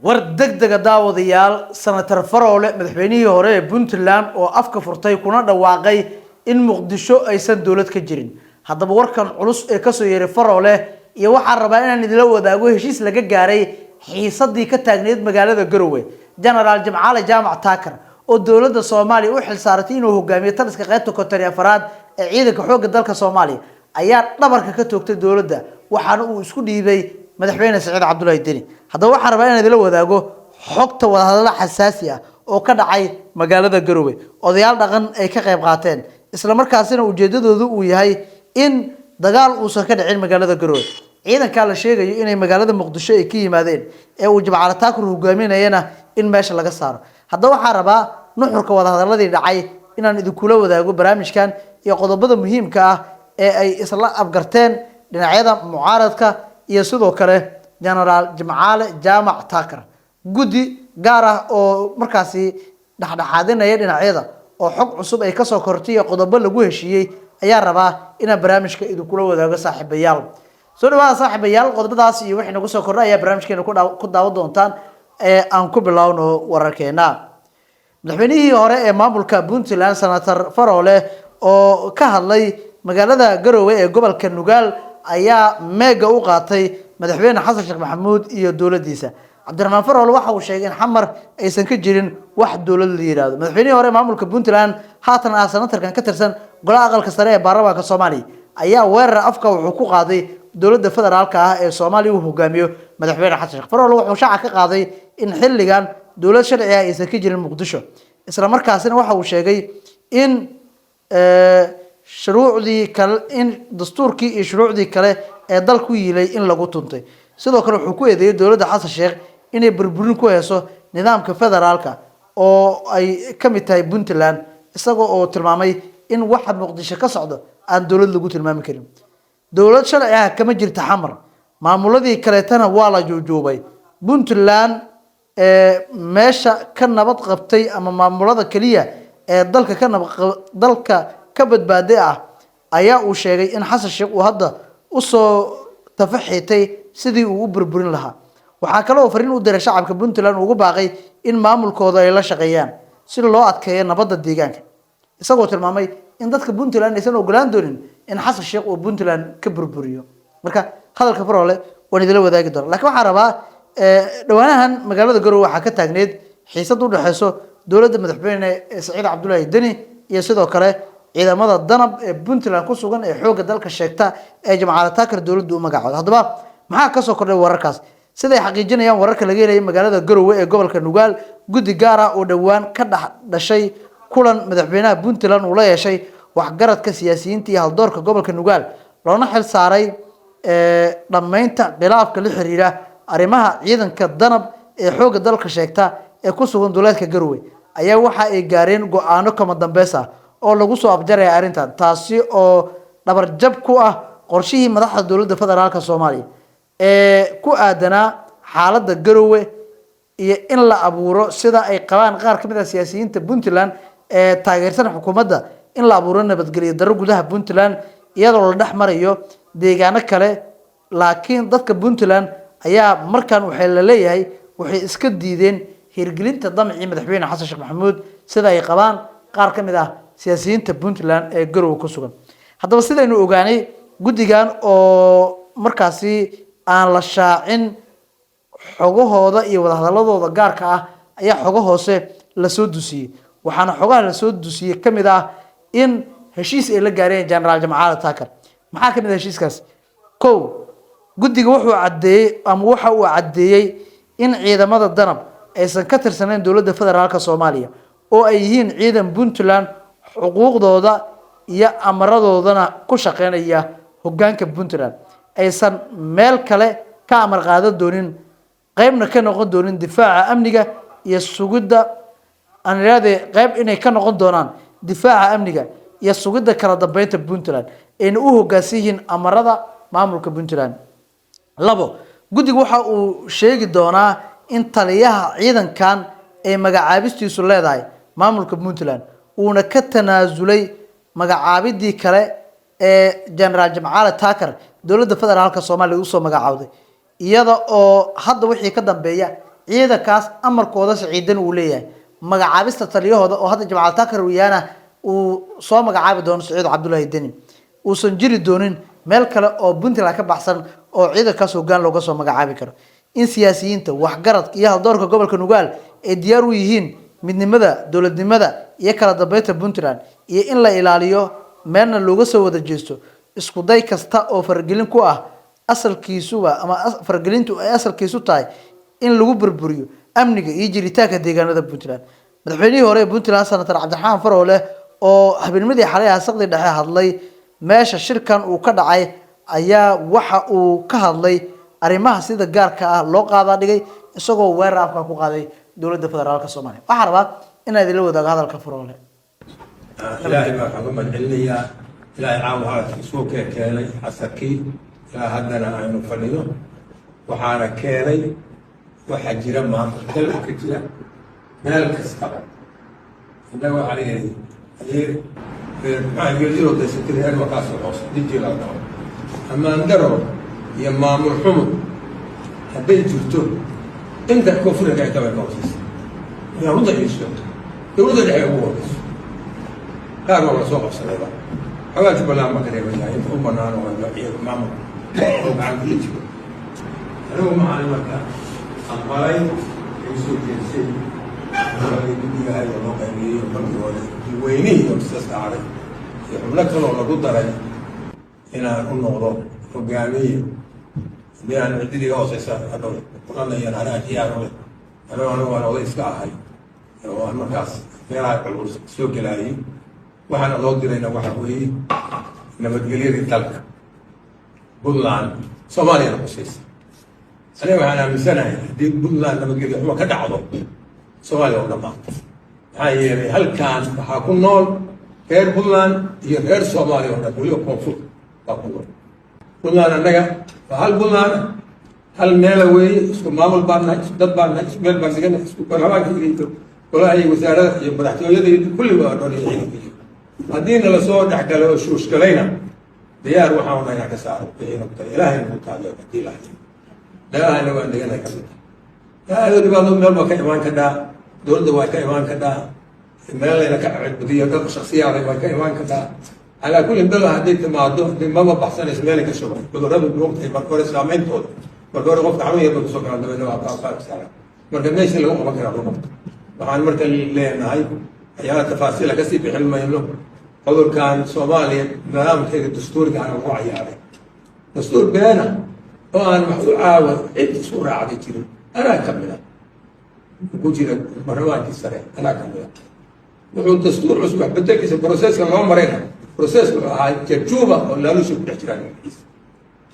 war degdega daawadayaal senator Faroole madaxweynihii hore ee Puntland oo afka furtay kuna dhawaaqay in Muqdisho aysan dawlad ka jirin haddaba warkan culus ee ka soo yeeray Faroole iyo waxa rabaa inaan idila wadaago heshiis laga gaaray xiisadii ka taagneed magaalada Garowe General Jimcaale Jaamac Taakar oo dawladda Soomaaliya u xil saaratay inuu hogaamiyo taliska qaybta koontar afraad ee ciidanka xoogga dalka Soomaaliya ayaa dhabarka ka toogtay dawladda waxaana uu isku dhiibay madaxweyne Saciid Cabdullaahi Deni haddaba waxaan rabaa inaan idila wadaago xogta wadahadalo xasaasi ah oo ka dhacay magaalada Garowe odayaal dhaqan ay ka qayb qaateen isla markaasina ujeedadoodu uu yahay in dagaal uusan ka dhicin magaalada Garowe ciidanka la sheegayo inay magaalada Muqdisho ay ka yimaadeen ee uu Jimcaale Taakar hogaaminayna in meesha laga saaro haddaba waxaan rabaa nuxurka wadahadaladii dhacay inaan idinkula wadaago barnaamijkan iyo qodobada muhiimka ah ee ay isla afgarteen dhinacyada mucaaradka iyo sidoo kale General Jimcaale Jaamac Taakar gudi gaar ah oo markaasi dhaxdhaxaadinaya dhinacyada oo xog cusub ay ka soo kortay qodobo lagu heshiiyay ayaa rabaa inaan barnaamijka idinkula wadaago saaxiibayaal soo dhawaada saaxiibayaal qodobadaas iyo wixii nagu soo kordhay ayaa barnaamijkeena ku daawan doontaan ee aan ku bilowno wararkeena madaxweynihii hore ee maamulka Puntland senator Faroole oo ka hadlay magaalada Garowe ee gobolka Nugaal ayaa meega u qaatay madaxweyne Xasan Sheekh Maxamuud iyo dawladdiisa Cabdiraxmaan Faroole waxa uu sheegay in xamar aysan ka jirin wax dawlad la yiraahdo madaxweynihii hore maamulka Puntland haatan ah senatorkan ka tirsan golaha aqalka sare ee baarlamaanka Soomaaliya ayaa weerar afka wuxuu ku qaaday dawladda federaalka ah ee Soomaaliya uu hogaamiyo madaxweyne Xasan Sheekh Faroole wuxuu shaaca ka qaaday in xilligan dawlad sharci ah aysan ka jirin Muqdisho isla markaasina waxa uu sheegay in shuruucdii kale in dastuurkii iyo shuruucdii kale ee dalku yiilay in lagu tuntay sidoo kale wuxuu ku eedeeyay dawladda Xasan Sheekh inay burburin ku hayso nidaamka federaalka oo ay ka mid tahay Puntland isagoo oo tilmaamay in waxa Muqdisho ka socdo aan dawlad lagu tilmaami karin dawlad sharci ah kama jirto xamar maamuladii kaleetana waa la joojobay Puntland meesha ka nabad qabtay ama maamulada kaliya ee dalka ka badbaaday ah ayaa uu sheegay in Xasan Sheekh uu hadda u soo tafaxitay sidii uu u burburin lahaa waxa kale oo fariin u diray shacabka Puntland ugu baaqay in maamulkooda ay la shaqeeyaan si loo adkeeyo nabadda deegaanka isagoo tilmaamay in dadka Puntland aysan ogolaan doonin in Xasan Sheekh uu Puntland ka burburiyo marka hadalka Faroole waan idila wadaagi doonaa laakiin waxaan rabaa dhawaanahan magaalada Garowe waxa ka taagneed xiisad u dhaxayso dawladda madaxweyne Saciid Cabdullaahi Deni iyo sidoo kale ciidamada danab ee Puntland ku sugan ee xoogga dalka sheegta ee Jimcaale Taakar dawladdu u magacaaday haddaba maxaa ka soo kordhay wararkaas siday xaqiijinayaan wararka laga helay magaalada Garowe ee gobolka Nugaal gudi gaar ah oo dhawaan ka dhashay kulan madaxweynaha Puntland uu la yeeshay waxgaradka siyaasiyiinta iyo haldoorka gobolka Nugaal loona xil saaray dhamaynta khilaafka la xiriira arrimaha ciidanka danab ee xoogga dalka sheegta ee ku sugan duleedka Garowe ayaa waxa ay gaareen go'aano kama dambeys ah oo lagu soo abjaray arrintan taasi oo dhabar jab ku ah qorshihii madaxda dawladda federaalka Soomaaliya ee ku aadana xaaladda Garowe iyo in la abuuro sida ay qabaan qaar ka mid ah siyaasiyiinta Puntland ee taageersan xukuumadda in la abuuro nabadgelyo darro gudaha Puntland iyadoo la dhaxmarayo deegaano kale laakiin dadka Puntland ayaa markan waxay la leeyahay waxay iska diideen hirgelinta damci madaxweyne Xasan Sheekh Maxamuud sida ay qabaan qaar ka mid ah siyaasiyiinta Puntland ee Garowe ku sugan haddaba sidaynu ogaanay gudigan oo markaasi aan la shaacin xogahooda iyo wadahadaladooda gaarka ah ayaa xogo hoose la soo dusiyay waxaana xogaha la soo dusiyay kamid ah in heshiis ay la gaareen General Jimcaale Taakar maxaa kamid ah heshiiskaas gudiga wuxuu cadeeyay in ciidamada danab aysan ka tirsaneyn dawladda federaalka Soomaaliya oo ay yihiin ciidan Puntland xuquuqdooda iyo amaradoodana ku shaqeynaya hoggaanka Puntland aysan meel kale ka amar qaadan doonin qaybna ka noqon doonin difaaca amniga iyo sugidda qayb inay ka noqon doonaan difaaca amniga iyo sugidda kala dambeynta Puntland ayna u hoggaansiin amarada maamulka Puntland gudigu waxa uu sheegi doonaa in taliyaha ciidankan ay magacaabistiisu leedahay maamulka Puntland uuna ka tanaasulay magacaabidii kale ee General Jimcaale Taakar dawladda federaalka Soomaaliya u soo magacaawday iyada oo hadda wixii ka dambeeya ciidankaas amarkooda siciidan uu leeyahay magacaabista taliyahooda oo hadda Jamaal Taakar Wiyaana uu soo magacaabi doono Saciid Cabdullaahi Deni uusan jiri doonin meel kale oo Puntland ka baxsan oo ciidankaas hoggaan looga soo magacaabi karo in siyaasiyiinta waxgaradka iyo haldoorka gobolka Nugaal ay diyaar u yihiin midnimada dowladnimada iyo kala dambeynta Puntland iyo in la ilaaliyo meelna looga soo wada jeesto isku day kasta oo fargelin ku ah asalkiisuba ama fargelintu ay asalkiisu tahay in lagu burburiyo amniga iyo jiritaanka deegaanada Puntland madaxweynihii hore ee Puntland Senator Cabdiraxmaan Faroole oo habeenimada xalay asaqdi dhexe hadlay meesha shirkan uu ka dhacay ayaa waxa uu ka hadlay arrimaha sida gaarka ah loo qaada dhigay isagoo weerar afka ku qaaday dowladda federaalka Soomaaliya waxa rabaa in ay la wadaago hadalka Faroole ilaahay baa ka mahadcelinayaa ilaahay caawa soo keenay asarkii ilaa haddana aynu fadhino waxaana keenay waxa jira maanta dalka ka jira meel kasta innaga waxaa leeyahay maxaa yidhi daysatiri heer wakaas hoos dijila ammaan daro iyo maamul xumo hadday jirto inta koonfurka ay tahay noqotay dowladda dhexe ugu horeyso qaar waa soo qabsadayba xawaaj balaan ma kareebayaa inta u bannaan oo ciidanka maamul oo gacan kula jiro anigu macalin marka aqbalay ay soo jeesay guddigahay oo loo qaybiyeyo markii hore weynihii oo sidaas dhacday iyo xubno kaloo lagu daray inaan u noqdo hogaamiye haddii aan ciddidii ga hooseysa hadhow kulanayaan anaa diyaarole anigu waan oday iska ahay oo aan markaas meelaha culus soo gelaayay waxaana loo dirayna waxa weeye nabadgelyadii dalka Puntland Soomaaliyana kusaysa aniga waxaan aaminsanahay haddii Puntland nabadgelyo xumo ka dhacdo Soomaaliya oo dhamaato maxaa yeelay halkaan waxaa ku nool reer Puntland iyo reer Soomaaliya oo dhan weliba koonfur baa ku nool Puntland annaga waa hal Puntland hal meela weeye isku maamul baan nahay isku dad baan nahay isku meel baan degan isku barlamaanka iyo golaha iyo wasaarada iyo madaxtooyada iyo kulli waa dhan ciidanka haddiina lasoo dhexgalo oo shuushgalayna diyaar waxaan nahay ka saaro ciidanka ilaahay nagu taageero hadii la hayo ilahayna waan deganahay ka mid ilaahay dhibaado meel baa ka imaan kadhaa dowladda waa ka imaan kadhaa meelayna ka cibadiyo dad shakhsiyaada waa ka imaan kadhaa calaa kulli bela hadday timaado haddii maba baxsanayso meelay ka shuban cudurradu moogtahay marka hore saameyntooda marka hore qofka xanuun yarba kusoo galaan dabeedna waa qaabsaara marka meeshii lagu qaban karaa lagu qabto waxaan marka leenahay waxyaala tafaasiila kasii bixin mayno cudurkan Soomaaliya nidaamkeeda dastuuriga aan ugu cayaaray dastuur beena oo aan wax u caawa cid isku raacday jirin anaa ka mid ah ku jira barnaamijkii sare anaa ka mid ah wuxuu dastuur cusub wax bedelkiisa broseska loo marayna broseska ahaa jajuuba oo laalusha ku dhex jiraan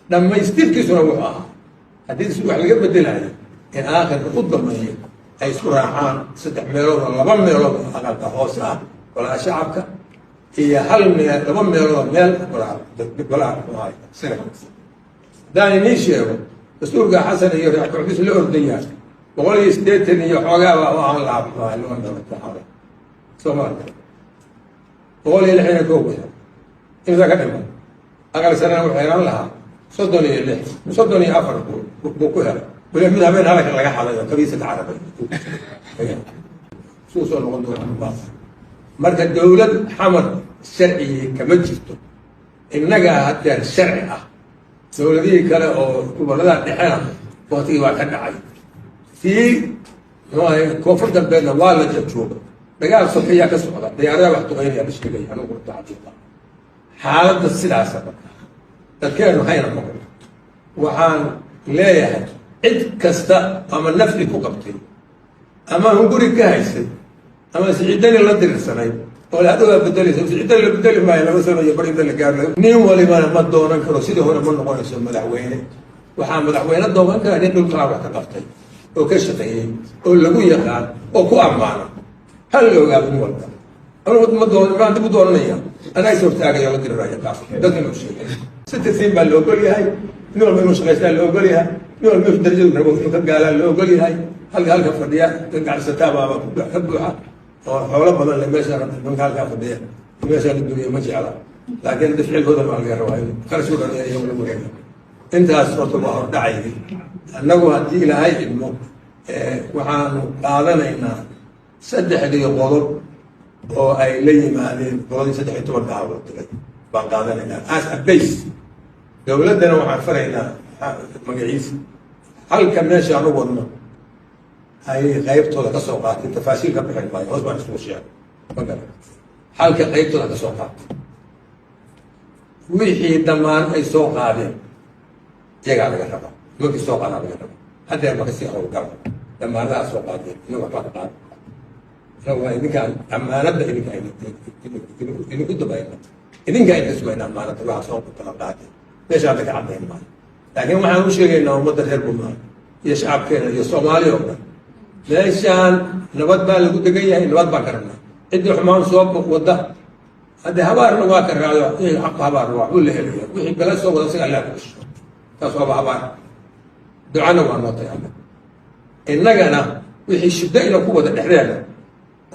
dhammaystirkiisuna wuxuu ahaa haddii wax laga bedelayo in aakhirka u dambeeyo ay isku raacaan 3 meelood oo 2 meelood aqalka hoose ah wala shacabka iyo hal meel 2 meelood meel wala maahay sanadkiisa daani niisheego dastuurka xasan iyo raaxo la ordaya 180 iyo xoogaa waa aan la aqbalay loo dhawaaqay Soomaaliya 160 inta ka dhiman aqal sanad waxay ran lahaa 34 buu ku helay wala mid habeen halka laga xaday kabiisa carabi soo soo noqon doona marka dawlad xamar sharci kama jirto innaga hadda sharci ah dawladii kale oo gobolada dhexena waqti waa ka dhacay si koonfur dambeedna waa la joogo dagaal sofiya ka socda diyaarada wax tuqeynaya bishigay anigu taacadiida xaaladda sidaas dadkeenu hayna noqon waxaan leeyahay cid kasta ama nafti ku qabtay ama hunguri ka haysay ama siciidani la dirsanay oo la hadaba bedelaysa siciidani la bedeli maayo laba sano iyo bari la gaarnay nin waliba ma doonan karo sidii hore ma noqonayso madaxweyne waxaa madaxweyne doonan kara nin dhulka wax ka qabtay oo ka shaqeeyay oo lagu yaqaan oo ku amaano hal looga nin walba أنا ما دون ما عندي بدون نيا أنا يسوي تاجي يلا ترى رايح كافي ده كله شيء 6 بال لو قولي هاي نور من مش غير لو قولي هاي نور مش درجة نقول قال لو قولي هاي هل كفردية قاعد ستابع حبها حوله بدل لما يصير من قال كفردية ما يصير الدنيا ما جعلها لكن تفعل هذا مع الغير واحد خلص شو يوم المريض أنت أسرت الله داعي أنه هدي إلى هاي الموت waxaanu qaadanaynaa 3 qodob oo ay la yimaadeen qoladii 13 daawo tagay baan qaadanaynaa as a base dowladdana waxaan faraynaa magaciisa halka meesha aan u wadno ay qaybtooda ka soo qaatay tafaasiil ka bixin maayo hoos baan isku sheegay magala halka qaybtooda ka soo qaatay wixii dhammaan ay soo qaadeen iyagaa laga rabaa markii soo qaadaa laga rabaa haddeer ma kasii howlgala dhammaanadaa soo qaadeen inaga waxbaa ka qaada waa idinkaan ammaanadda idinku dabayna idinkaa idinka sugayna ammaanadda waxaa soo kala qaadeen meesha hadda ka caddayn maayo laakiin waxaan u sheegaynaa ummadda reer Puntland iyo shacabkeena iyo Soomaaliya oo dhan meeshaan nabad baa lagu degan yahay nabad baan ka rabnaa ciddii xumaan soo wada hadda habaarna waa ka raayo xaq habaar waa u leeyahay wixii bala soo wada isaga Allah ku soo taas waa habaar ducana waa noo tahay innagana wixii shida ina ku wada dhexdeena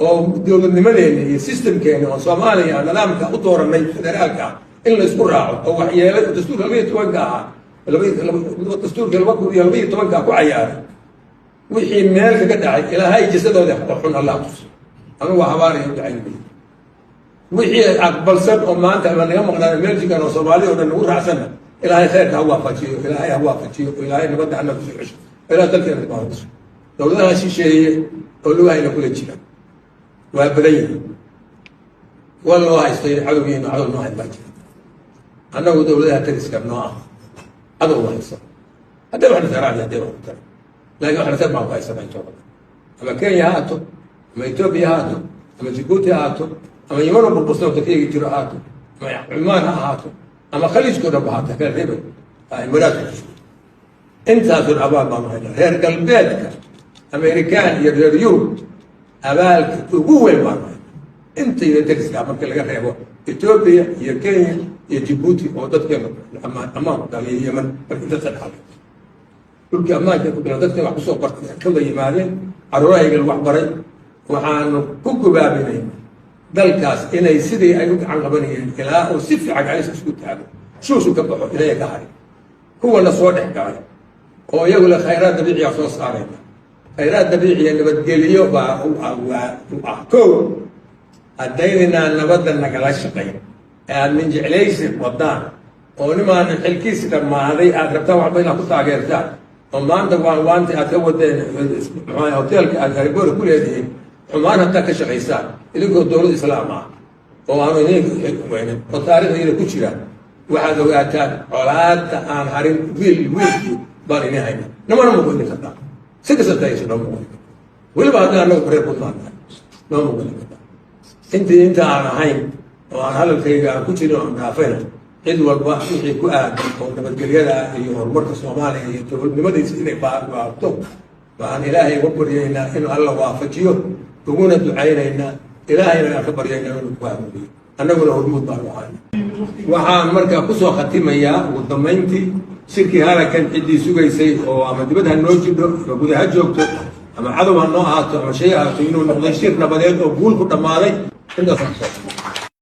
oo dowladnimadeena iyo systemkeena oo Soomaaliya nidaamka u dooranay federaalka in la isku raaco oo waxyeelay dastuurka 12 ah dastuurka 12 ku cayaaray wixii meel kaga dhacay ilaahay jisadooda xun Allah tus anu waa habaariyo ducaynay wixii aqbalsan oo maanta naga maqnaa meel jigan oo Soomaaliya oo dhan ugu raacsan ilaahay khayrka ha waafajiyo ilaahay nabadda ana ku soo ilaahay dalkeena ku hawso dowladaha shisheeye oo luwayna kula jira waa badan والله هايستي عدوين عدو نوع الباجي أنا ودولة تريس كم نوع عدو الله يسر هذا واحد ثراني هذا واحد لكن احنا تبع الله يسر ما يتوقع أما كينيا هاتو أما إثيوبيا هاتو أما جيبوتي هاتو أما يمروا بالبوسنة وتكية يجروا هاتو أما عمان هاتو أما خليج كنا بهاتو كان ريبة المرات أنت هاتو الأبان ما هنا هير قلبيتك أمريكان يريو أبالك قوة المرة أنت إذا تكسر عمرك اللي قريبه إثيوبيا يا كينيا يا جيبوتي أو تتكلم أمان قال اليمن أنت تدخل كل أمان كنا تتكلم عن سوق كل يمارين الرأي الوحبرين وحان كوكو بابين دالكاس إنا يسدي أيوك عن غبني إلى أو سف عن سكوت هذا شو كبحوا إلى كهاي هو النصوص حكاي هو يقول خيرات نبيعي أصوص علينا خيرات نبيعي اللي بدقليه وأحكو هدينا نبدل نقلاش شقين من جعليس وضان ونما نحلكيس لما هذه أدربتها وعطينا قطع غير ذات وما أنت وأنت أتود معي هوتيل أقول كل هذه حمان حتى كشقيسان اللي يقول دولة الإسلام وأنا هيك وين والتاريخ هي كشرة واحد وقتان علاد عن حرين ويل بارين هاي نما نقول نكتا سكسة تايش نما ولا بعد أنا نقول بطلان نما نقول نكتا أنت أنا هاي وأنا هلا كي كشرة نافينا عند والباء في كؤاد ونبت قليلا يهرمرك الصومالي يقول لماذا يسألني بعضهم وعن إلهي وبر ينا إنه الله وافجيه تقول الدعاء إن إلهي لا خبر ينا إنه كواب أنا أقول له الموت بالوحان وحان مركا قصوى ختيمة يا وضمينتي شركي هذا كان عندي سوقي سي وأما دبتها النوجد وقودي هجوكتو أما عدو هالنوعات أما شيء إنه نقضي شيرنا بديت وقول كنت مالي إنه صحصح